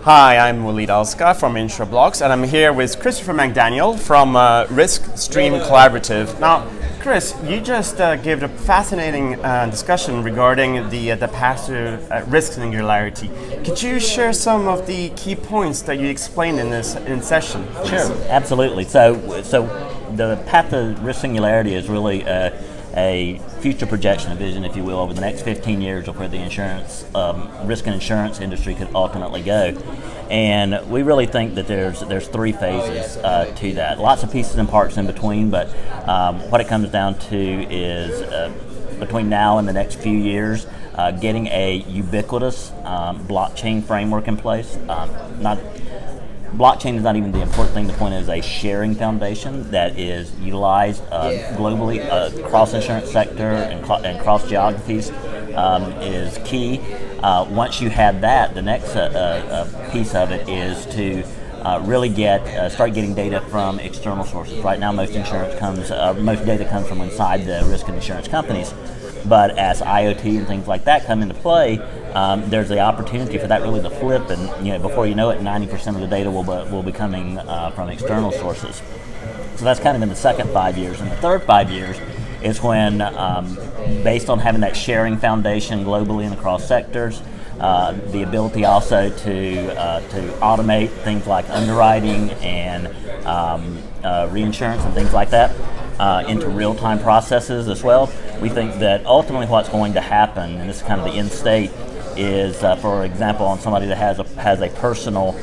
Hi, I'm Walid Alska from IntraBlocks, and I'm here with ChristopherMcDaniel from RiskStream Collaborative. Now, Chris, you just gave a fascinating discussion regarding the path to Risk Singularity. Could you share some of the key points that you explained in this session? Sure, absolutely. So the path to Risk Singularity is really a future projection, a vision, if you will, over the next 15 years of where the insurance, risk and insurance industry could ultimately go. And we really think that there's three phases to that. Lots of pieces and parts in between, but what it comes down to is between now and the next few years, getting a ubiquitous blockchain framework in place. Blockchain is not even the important thing. The point is a sharing foundation that is utilized globally across insurance sector and cross geographies is key. Once you have that, the next piece of it is to really start getting data from external sources. Right now, most data comes from inside the risk and insurance companies. But as IoT and things like that come into play, there's the opportunity for that really to flip, and before you know it, 90% of the data will be coming from external sources. So that's kind of in the second 5 years. And the third 5 years is when, based on having that sharing foundation globally and across sectors, the ability also to automate things like underwriting and reinsurance and things like that into real-time processes as well. We think that ultimately what's going to happen, and this is kind of the end state, is for example, on somebody that has a personal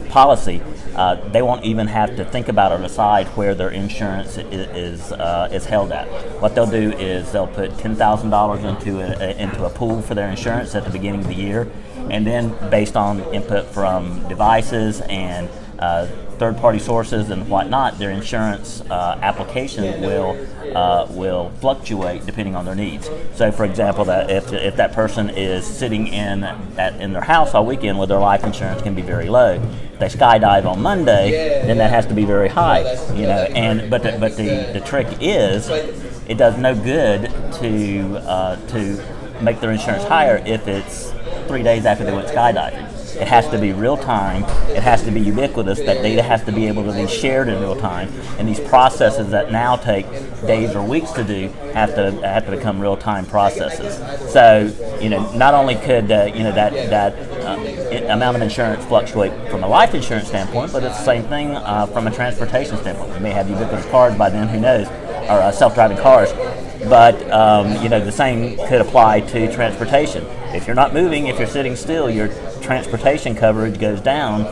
policy, they won't even have to think about or decide where their insurance is held at. What they'll do is they'll put $10,000 into a pool for their insurance at the beginning of the year, and then based on input from devices and third-party sources and whatnot, their insurance application will fluctuate depending on their needs. So, for example, that if that person is sitting in their house all weekend, well, their life insurance can be very low. If they skydive on Monday, then that has to be very high. But the trick is, it does no good to make their insurance higher if it's 3 days after they went skydiving. It has to be real time, it has to be ubiquitous, that data has to be able to be shared in real time, and these processes that now take days or weeks to do have to become real time processes. So, not only could that amount of insurance fluctuate from a life insurance standpoint, but it's the same thing from a transportation standpoint. We may have ubiquitous cars by then, who knows, or self-driving cars. But the same could apply to transportation. If you're not moving, if you're sitting still, your transportation coverage goes down.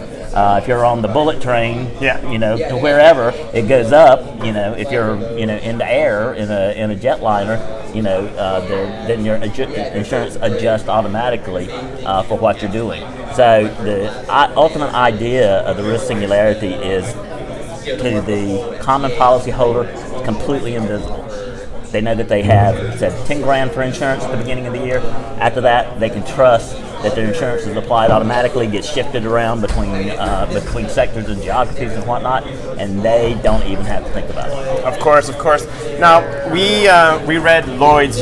If you're on the bullet train, to wherever, it goes up. If you're in the air in a jetliner, then your insurance adjusts automatically for what you're doing. So the ultimate idea of the Risk Singularity is to the common policyholder completely invisible. They know that they have, said, 10 grand for insurance at the beginning of the year. After that, they can trust that their insurance is applied automatically, gets shifted around between sectors and geographies and whatnot, and they don't even have to think about it. Of course. Now, we read Lloyd's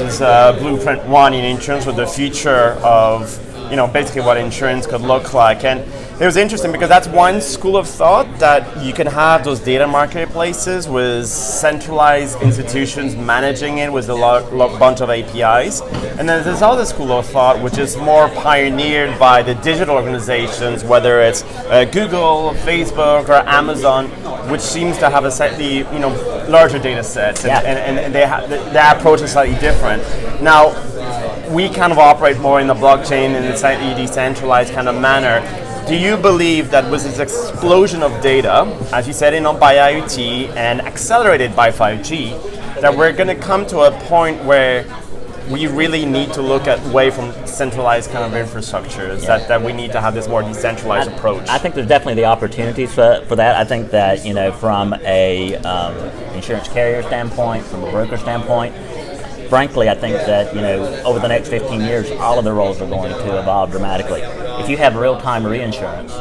Blueprint 1 in terms of the future of basically what insurance could look like. And it was interesting because that's one school of thought, that you can have those data marketplaces with centralized institutions managing it with a bunch of APIs. And then there's other school of thought which is more pioneered by the digital organizations, whether it's Google, Facebook, or Amazon, which seems to have a slightly larger data set, and their approach is slightly different. Now, we kind of operate more in the blockchain in a slightly decentralized kind of manner. Do you believe that with this explosion of data, as you said, by IoT and accelerated by 5G, that we're going to come to a point where we really need to look at away from centralized kind of infrastructures, that we need to have this more decentralized approach? I think there's definitely the opportunities for that. I think that, from a insurance carrier standpoint, from a broker standpoint, frankly, I think that over the next 15 years, all of the roles are going to evolve dramatically. If you have real-time reinsurance,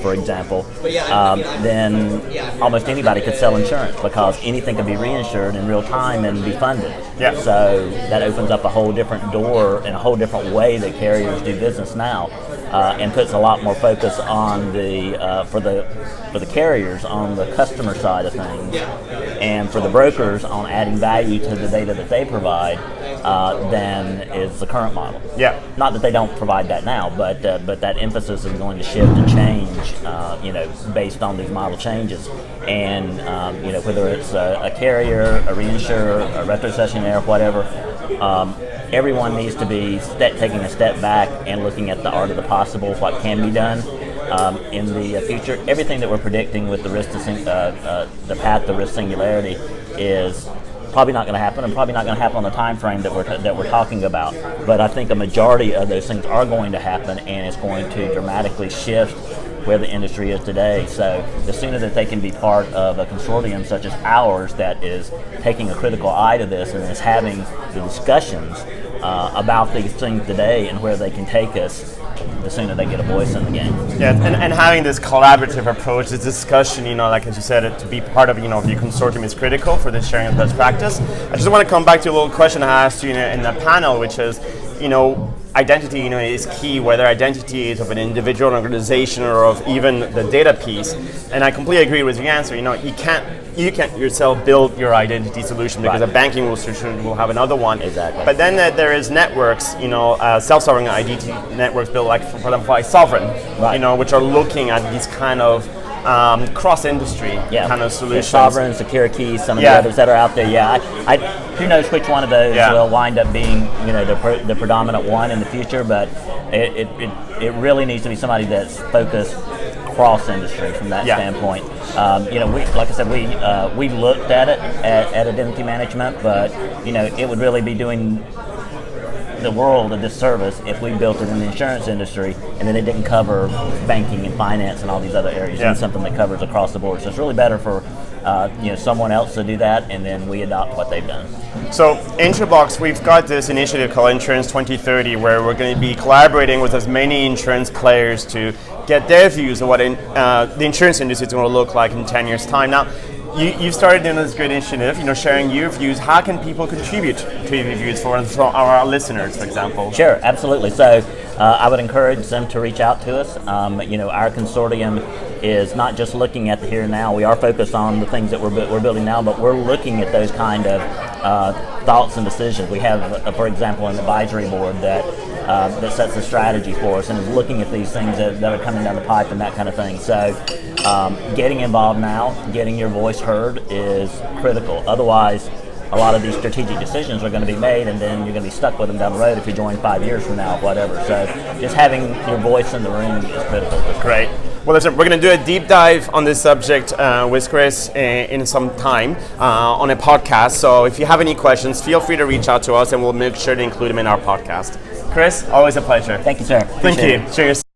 for example, then almost anybody could sell insurance, because anything can be reinsured in real time and be funded. Yeah. So that opens up a whole different door and a whole different way that carriers do business now. and puts a lot more focus on the for the carriers on the customer side of things, and for the brokers on adding value to the data that they provide, than is the current model. Yeah. Not that they don't provide that now, but that emphasis is going to shift and change, based on these model changes, and whether it's a carrier, a reinsurer, a retrocessionaire, whatever. Everyone needs to be taking a step back and looking at the art of the possible, what can be done in the future. Everything that we're predicting with the the path to risk singularity is probably not going to happen, and probably not going to happen on the time frame that we're talking about. But I think a majority of those things are going to happen, and it's going to dramatically shift where the industry is today. So the sooner that they can be part of a consortium such as ours that is taking a critical eye to this and is having the discussions about these things today and where they can take us, the sooner they get a voice in the game. Yeah, and having this collaborative approach, this discussion, like as you said, to be part of, the consortium is critical for the sharing of best practice. I just want to come back to a little question I asked you in the panel, which is, identity, is key, whether identity is of an individual, an organization, or of even the data piece. And I completely agree with your answer. You can't yourself build your identity solution because a banking solution will have another one. Exactly. But then there is networks, self-sovereign identity networks built, like for example, by Sovereign, which are looking at these kind of cross-industry kind of solutions. Sovereign, Secure Key, some of the others that are out there. Yeah, who knows which one of those will wind up being, the predominant one in the future. But it really needs to be somebody that's focused cross-industry from that standpoint. Like I said, we looked at it at identity management, but it would really be doing the world a disservice if we built it in the insurance industry and then it didn't cover banking and finance and all these other areas. It's something that covers across the board. So it's really better for someone else to do that, and then we adopt what they've done. So Intrabox, we've got this initiative called Insurance 2030, where we're going to be collaborating with as many insurance players to get their views of what the insurance industry is going to look like in 10 years' time. Now, you started doing this great initiative, sharing your views. How can people contribute to your views for our listeners, for example? Sure, absolutely. So I would encourage them to reach out to us. Our consortium is not just looking at the here and now. We are focused on the things that we're building now, but we're looking at those kind of thoughts and decisions. We have, for example, an advisory board that sets the strategy for us and is looking at these things that are coming down the pipe and that kind of thing. So getting involved now, getting your voice heard is critical. Otherwise, a lot of these strategic decisions are going to be made, and then you're going to be stuck with them down the road if you join 5 years from now or whatever. So just having your voice in the room is critical. Great. Well, listen, we're going to do a deep dive on this subject with Chris in some time on a podcast. So if you have any questions, feel free to reach out to us, and we'll make sure to include them in our podcast. Chris, always a pleasure. Thank you, sir. Thank you. Cheers.